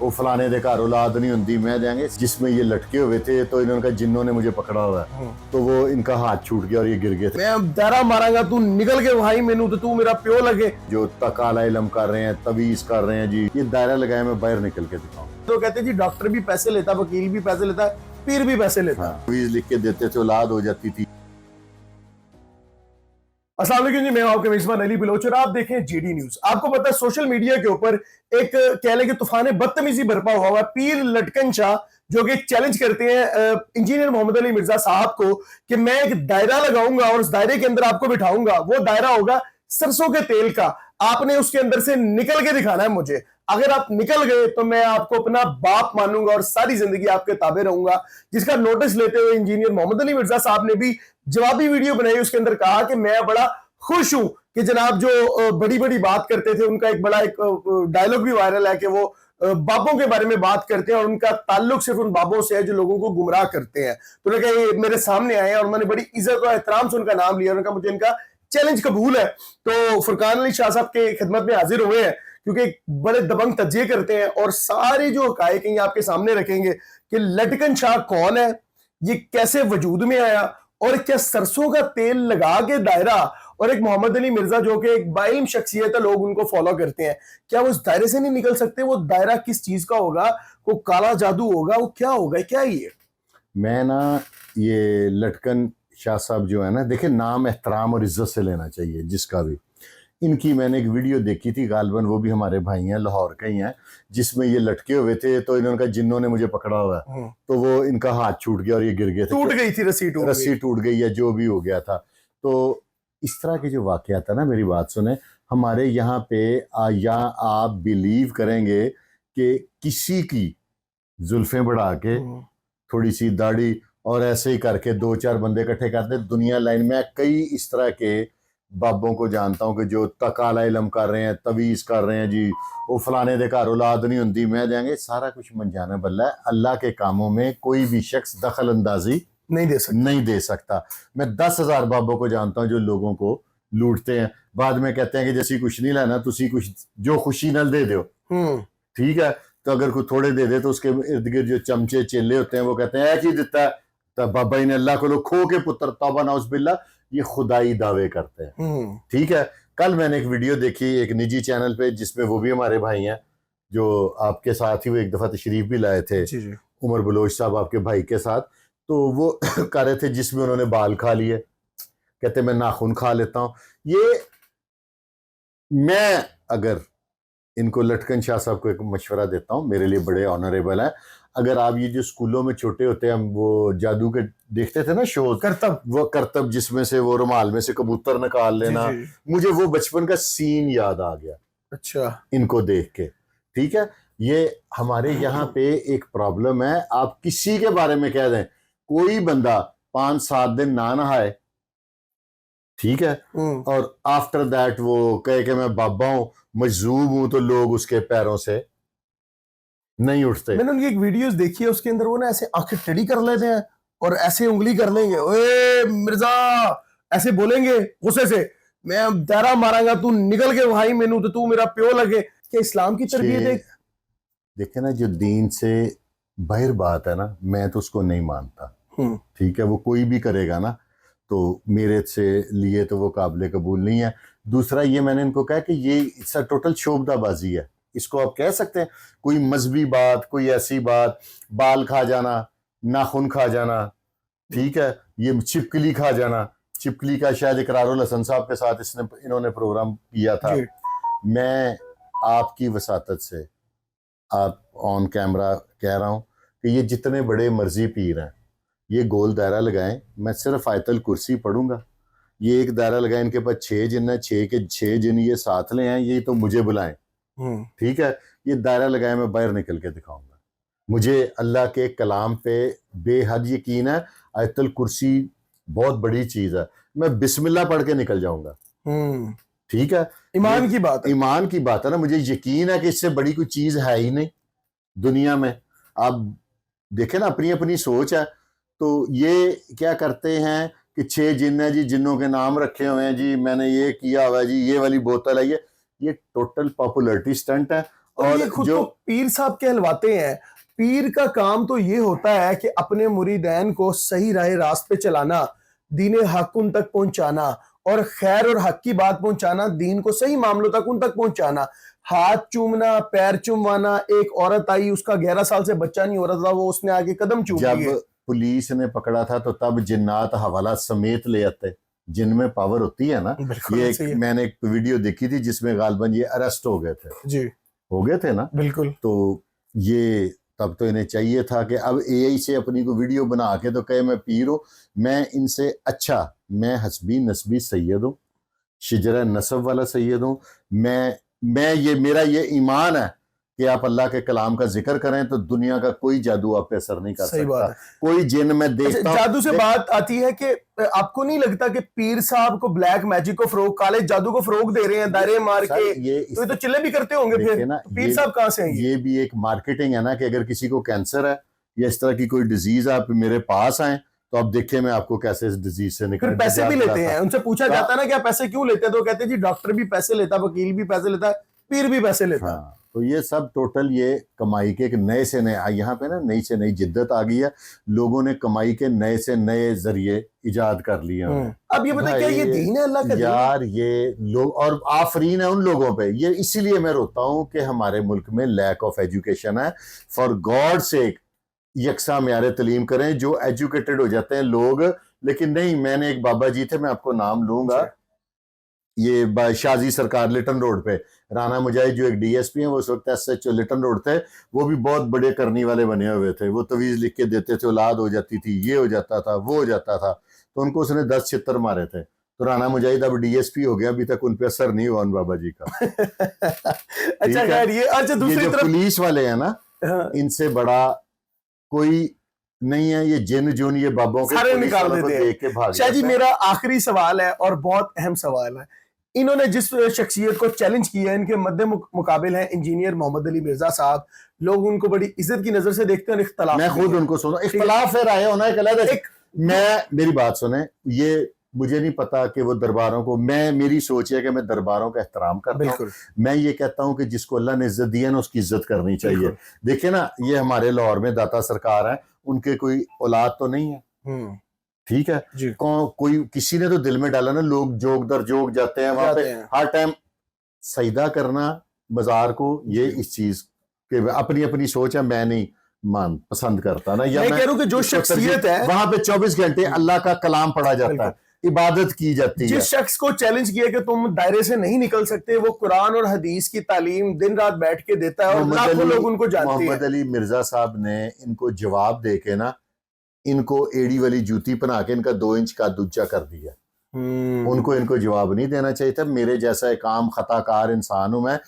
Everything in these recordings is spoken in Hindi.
वो फलाने दे घर औलाद नहीं होंदी मैं देंगे, जिसमें ये लटके हुए थे तो इन्होंने कहा जिन्नों ने मुझे पकड़ा हुआ है, तो वो इनका हाथ छूट गया और ये गिर गए थे। मैं दायरा मारांगा, तू निकल के भाई मैनू तो तू मेरा प्यो लगे। जो तकाला इलम कर रहे हैं, तवीज कर रहे हैं जी, ये दायरा लगाए मैं बाहर निकल के दिखाऊं। तो कहते जी डॉक्टर भी पैसे लेता, वकील भी पैसे लेता, पीर भी पैसे लेता। तवीज लिख के देते थे, औलाद हो जाती थी। अस्सलाम वालेकुम जी, मैं आपके मेजबान अली बलोच और आप देखें जीडी न्यूज। आपको पता है सोशल मीडिया के ऊपर एक कह लें कि तूफान बदतमीजी बरपा हुआ है। पीर लटकन शाह जो कि चैलेंज करते हैं इंजीनियर मोहम्मद अली मिर्जा साहब को कि मैं एक दायरा लगाऊंगा और उस दायरे के अंदर आपको बिठाऊंगा। वो दायरा होगा सरसों के तेल का, आपने उसके अंदर से निकल के दिखाना है मुझे। अगर आप निकल गए तो मैं आपको अपना बाप मानूंगा और सारी जिंदगी आपके ताबे रहूंगा। जिसका नोटिस लेते हुए इंजीनियर मोहम्मद अली मिर्जा साहब ने भी जवाबी वीडियो बनाई, उसके अंदर कहा कि मैं बड़ा खुश हूं कि जनाब जो बड़ी बड़ी बात करते थे, उनका एक बड़ा एक डायलॉग भी वायरल है कि वो बाबों के बारे में बात करते हैं और उनका ताल्लुक सिर्फ उन बाबों से है जो लोगों को गुमराह करते हैं। तो उन्होंने कहा ये मेरे सामने आए और मैंने बड़ी इज्जत और एहतराम से उनका नाम लिया। उन्होंने कहा मुझे इनका चैलेंज कबूल है। तो फुरकान अली शाह साहब के खिदमत में हाजिर हुए हैं क्योंकि बड़े दबंग तज्जिए करते हैं और सारे जो हकायक हैं आपके सामने रखेंगे कि लटकन शाह कौन है, ये कैसे वजूद में आया और क्या सरसों का तेल लगा के दायरा, और एक मोहम्मद अली मिर्जा जो कि एक बाइल्म शख्सियत है, लोग उनको फॉलो करते हैं, क्या वो उस दायरे से नहीं निकल सकते? वो दायरा किस चीज का होगा? वो काला जादू होगा? वो क्या होगा? क्या ये मैं ना ये लटकन शाह साहब जो है ना, देखिए नाम एहतराम और इज्जत से लेना चाहिए जिसका भी। इनकी मैंने एक वीडियो देखी थी, गालबन वो भी हमारे भाई हैं, लाहौर के ही हैं, जिसमें ये लटके हुए थे तो इन्होंने कहा जिन्नों ने मुझे पकड़ा हुआ है, तो वो इनका हाथ छूट गया और ये गिर गए थे। टूट गई थी रस्सी टूट गई या जो भी हो गया था। तो इस तरह के जो वाकयात है ना, मेरी बात सुने, हमारे यहाँ पे या आप बिलीव करेंगे कि किसी की जुल्फें बढ़ा के, थोड़ी सी दाढ़ी और ऐसे ही करके दो चार बंदे इकट्ठे करते दुनिया लाइन में, कई इस तरह के बाबों को जानता हूं कि जो तकाला इलम कर रहे हैं, तवीज कर रहे हैं जी, वो फलाने दे घर औलाद नहीं होंदी मैं देंगे, सारा कुछ मंजाना बल्ला है। अल्लाह के कामों में कोई भी शख्स दखल अंदाजी नहीं दे सकता। मैं 10,000 बाबों को जानता हूं जो लोगों को लूटते हैं, बाद में कहते हैं कि जैसी कुछ नहीं लेना, तुसी कुछ जो खुशी नल दे दो, ठीक है। तो अगर कोई थोड़े दे दे तो उसके इर्द गिर्द जो चमचे चेले होते हैं वो कहते हैं की दिता है, तो बाबा ने अल्लाह को लो खो के पुत्र तौबा नाउज़ बिल्लाह, ये खुदाई दावे करते हैं, ठीक है। कल मैंने एक वीडियो देखी एक निजी चैनल पे, जिसमें वो भी हमारे भाई हैं जो आपके साथ ही वो एक दफा तशरीफ भी लाए थे, उमर बलोच साहब आपके भाई के साथ। तो वो कर रहे थे जिसमें उन्होंने बाल खा लिए, कहते मैं नाखून खा लेता हूं। ये मैं अगर इनको लटकन शाह साहब को एक मशवरा देता हूं, मेरे लिए बड़े ऑनरेबल है। अगर आप ये जो स्कूलों में छोटे होते हैं, हम वो जादू के देखते थे ना शो, करतब जिसमें से वो रुमाल में से कबूतर निकाल लेना, मुझे वो बचपन का सीन याद आ गया। अच्छा, इनको देख के, ठीक है। ये हमारे यहाँ पे एक प्रॉब्लम है, आप किसी के बारे में कह दें, कोई बंदा 5-7 दिन ना नहाए, ठीक है, और आफ्टर दैट वो कहे कि मैं बाबा हूं, मजजूब हूं, तो लोग उसके पैरों से नहीं उठते। मैंने उनकी एक वीडियोस देखी है, उसके अंदर वो ना ऐसे आंखें टेढ़ी कर लेते हैं और ऐसे उंगली कर लेंगे, ओए मिर्जा ऐसे बोलेंगे गुस्से से, मैं दायरा मारांगा, तू निकल के भाई मैनू तो तू मेरा प्यो लगे। क्या इस्लाम की तरबियत है? देखे ना, जो दीन से बाहर बात है ना, मैं तो उसको नहीं मानता, ठीक है। वो कोई भी करेगा ना तो मेरे से लिए तो वो काबिल कबूल नहीं है। दूसरा ये मैंने इनको कहा कि ये इसका टोटल शोबदाबाजी है, इसको आप कह सकते हैं। कोई मजहबी बात, कोई ऐसी बात, बाल खा जाना, नाखून खा जाना, ठीक है, ये छिपकली खा जाना, छिपकली का शायद इकरारुल हसन साहब के साथ इन्होंने प्रोग्राम किया था। मैं आपकी वसातत से आप ऑन कैमरा कह रहा हूं कि ये जितने बड़े मर्जी पीर हैं, ये गोल दायरा लगाएं, मैं सिर्फ आयतल कुर्सी पढ़ूंगा, ये एक दायरा लगाएं, इनके पास 6 जिन है, 6 के 6 जिन ये साथ ले आए, ये तो मुझे बुलाएं, ठीक है। ये दायरा लगाए, मैं बाहर निकल के दिखाऊंगा। मुझे अल्लाह के कलाम पे बेहद यकीन है, आयतल कुर्सी बहुत बड़ी चीज है, मैं बिस्मिल्लाह पढ़ के निकल जाऊंगा, ठीक है। ईमान की बात है ना, मुझे यकीन है कि इससे बड़ी कोई चीज है ही नहीं दुनिया में। आप देखें ना, अपनी अपनी सोच है। तो ये क्या करते हैं कि 6 जिन है जी, जिन्नों के नाम रखे हुए हैं जी, मैंने ये किया हुआ है जी, ये वाली बोतल है, ये टोटल पॉपुलरिटी स्टंट है। और ये खुद को पीर साहब कहलवाते हैं। पीर का काम तो ये होता है कि अपने मुरीदैन को सही रास्ते पे चलाना, दीन हक उन तक पहुंचाना और खैर और हक की बात पहुंचाना, दीन को सही मामलों तक उन तक पहुंचाना। हाथ चूमना, पैर चूमवाना, एक औरत आई उसका 11 साल से बच्चा नहीं हो रहा था, वो उसने आगे कदम चूम लिए। जब पुलिस ने पकड़ा था तो तब जिन्नात हवाला समेत ले आते, जिनमें पावर होती है ना। ये मैंने एक वीडियो देखी थी जिसमें गालबन ये अरेस्ट हो गए थे जी, हो गए थे ना। बिल्कुल। तो ये तब तो इन्हें चाहिए था कि अब एआई से अपनी को वीडियो बना के तो कहे मैं पीर हूं, मैं इनसे अच्छा, मैं हस्बी नस्बी सैयद हूं, शिजरा नसब वाला सैयद हूं। मैं ये मेरा ये ईमान है कि आप अल्लाह के कलाम का जिक्र करें तो दुनिया का कोई जादू आप पे असर नहीं कर सकता। कोई जिन में देखता हूं। जादू से बात आती है कि आपको नहीं लगता कि पीर साहब को ब्लैक मैजिक को फरोग, काले जादू को फरोग दे रहे हैं दायरे मार के? ये तो चिल्ले भी करते होंगे फिर ना, तो पीर साहब कहां से आएंगे? ये भी एक मार्केटिंग है ना कि अगर किसी को कैंसर है या इस तरह की कोई डिजीज आप मेरे पास आए तो आप देखिए मैं आपको कैसे इस डिजीज से निकल। पैसे भी लेते हैं, उनसे पूछा जाता है ना कि आप पैसे क्यों लेते हैं, तो कहते हैं जी डॉक्टर भी पैसे लेता है, वकील भी पैसे लेता है, पीर भी पैसे लेता है। तो ये सब टोटल ये कमाई के एक नए से नए, यहाँ पे ना नई से नई जिद्दत आ गई है, लोगों ने कमाई के नए से नए जरिए इजाद कर लिए हैं। अब ये बताइए क्या ये दीन है अल्लाह का? यार ये लोग और आफरीन है उन लोगों पे। ये इसीलिए मैं रोता हूँ कि हमारे मुल्क में लैक ऑफ एजुकेशन है। फॉर गॉड सेक यकसा म्यारे तलीम करें, जो एजुकेटेड हो जाते हैं लोग। लेकिन नहीं, मैंने एक बाबा जी थे, मैं आपको नाम लूंगा, ये शाजी सरकार लिटन रोड पे, राना मुजाहिद जो एक डीएसपी हैं, वो उस वक्त एसएचओ लिटन रोड थे, वो भी बहुत बड़े करनी वाले बने हुए थे। वो तवीज़ लिख के देते थे, औलाद हो जाती थी, ये हो जाता था, वो हो जाता था, तो उनको उसने 10 छितर मारे थे। तो राना मुजाहिद अब डीएसपी हो गया, अभी तक उन पे असर नहीं हुआ उन बाबा जी का। अच्छा खैर ये अच्छा दूसरी तरफ पुलिस वाले हैं ना, इनसे बड़ा कोई नहीं है। ये जिन जुन ये बाबों के सारे निकाल देते हैं। शाह जी मेरा आखिरी सवाल है और बहुत अहम सवाल है। इन्होंने जिस शख्सियत को चैलेंज किया है, इनके मद्दे मुकाबिल है इंजीनियर मोहम्मद अली मिर्जा साहब। लोग उनको बड़ी इज्जत की नजर से देखते हैं। इख्तलाफ, मैं खुद उनको सुना, इख्तलाफ है, राय होना एक अलग है। मैं मेरी बात सुने, ये मुझे नहीं पता कि वो दरबारों को, मेरी सोच है कि मैं दरबारों का एहतराम करता हूं। मैं ये कहता हूं कि जिसको अल्लाह ने इज्जत दी है ना उसकी इज्जत करनी चाहिए। देखिए ना, ये हमारे लाहौर में दाता सरकार है, उनके कोई औलाद तो नहीं है, ठीक है, कोई किसी ने तो दिल में डाला ना, लोग जोग दर जोग जाते हैं वहां पे हर टाइम सजदा करना बाजार को। ये इस चीज के अपनी अपनी सोच है, मैं नहीं पसंद करता ना। या मैं कह रहा हूं कि जो शख्सियत है वहां पे 24 घंटे अल्लाह का कलाम पढ़ा जाता है, इबादत की जाती है। जिस शख्स को चैलेंज किया कि तुम दायरे से नहीं निकल सकते, वो कुरान और हदीस की तालीम दिन रात बैठ के देता है और लाखों लोग उनको जानते हैं। मोहम्मद अली मिर्जा साहब ने इनको जवाब देके ना, इनको एड़ी वाली जूती पहना के इनका 2 इंच का दूजा कर दिया। उनको इनको जवाब नहीं देना चाहिए था। मेरे जैसा एक आम खताकार इंसान हूं मैं,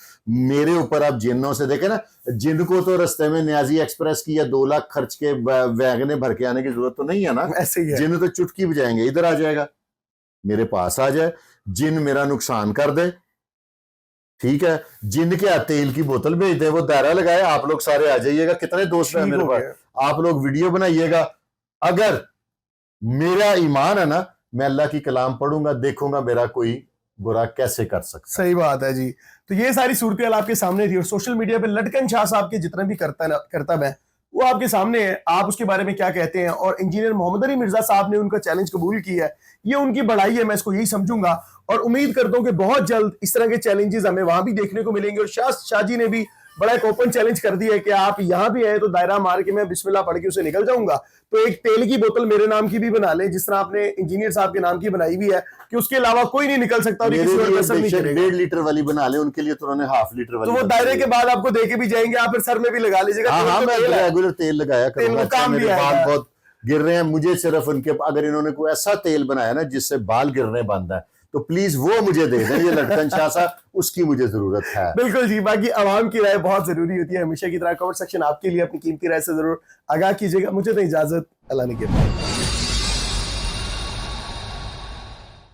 मेरे ऊपर आप जिन्नों से देखे ना, जिन को तो रस्ते में न्याजी एक्सप्रेस की या 2 लाख खर्च के वैगने भर के आने की जरूरत तो नहीं है ना। ऐसे ही है। जिन तो चुटकी बजाएंगे, इधर आ जाएगा, मेरे पास आ जाए, जिन मेरा नुकसान कर दे, ठीक है, जिन के तेल की बोतल भेज दे, वो दायरा लगाए, आप लोग सारे आ जाइएगा। कितने दोस्त हैं मेरे पास, आप लोग वीडियो बनाइएगा। अगर मेरा ईमान है ना, मैं अल्लाह की कलाम पढ़ूंगा, देखूंगा मेरा कोई बुरा कैसे कर सकता। सही बात है जी। तो ये सारी सूरत आपके सामने थी और सोशल मीडिया पे लटकन शाह साहब के जितने भी करतब है वो आपके सामने है। आप उसके बारे में क्या कहते हैं? और इंजीनियर मोहम्मद अली मिर्जा साहब ने उनका चैलेंज कबूल किया है, ये उनकी बड़ाई है, मैं इसको यही समझूंगा। और उम्मीद करता हूं कि बहुत जल्द इस तरह के चैलेंजेस हमें वहां भी देखने को मिलेंगे। और शाह जी ने भी बड़ा एक ओपन चैलेंज कर दिया है कि आप यहां भी आए तो दायरा मार के मैं बिस्मिल्लाह पढ़ के उसे निकल जाऊंगा। तो एक तेल की बोतल मेरे नाम की भी बना ले, जिस तरह आपने इंजीनियर साहब के नाम की बनाई हुई है, कि उसके अलावा कोई नहीं निकल सकता और किसी और असर नहीं करेगा। 1.5 लीटर वाली बना ले, उनके लिए तो उन्होंने हाफ लीटर वाली। तो वो दायरे के बाद आपको देके भी जाएंगे, आप फिर सर में भी लगा लीजिएगा। हाँ, मैं रेगुलर तेल लगाया करूंगा। मेरे बाल बहुत गिर रहे हैं, मुझे सिर्फ उनके, अगर इन्होंने कोई ऐसा तेल बनाया ना जिससे बाल गिरने बंद है, तो प्लीज वो मुझे दे दें। ये लटकन शाह साहब, उसकी मुझे जरूरत है। बिल्कुल जी। बाकी आवाम की राय बहुत जरूरी होती है, हमेशा की तरह कमेंट सेक्शन आपके लिए अपनी कीमती राय से जरूर आगाह कीजिएगा। मुझे तो इजाजत, अल्लाह ने किया।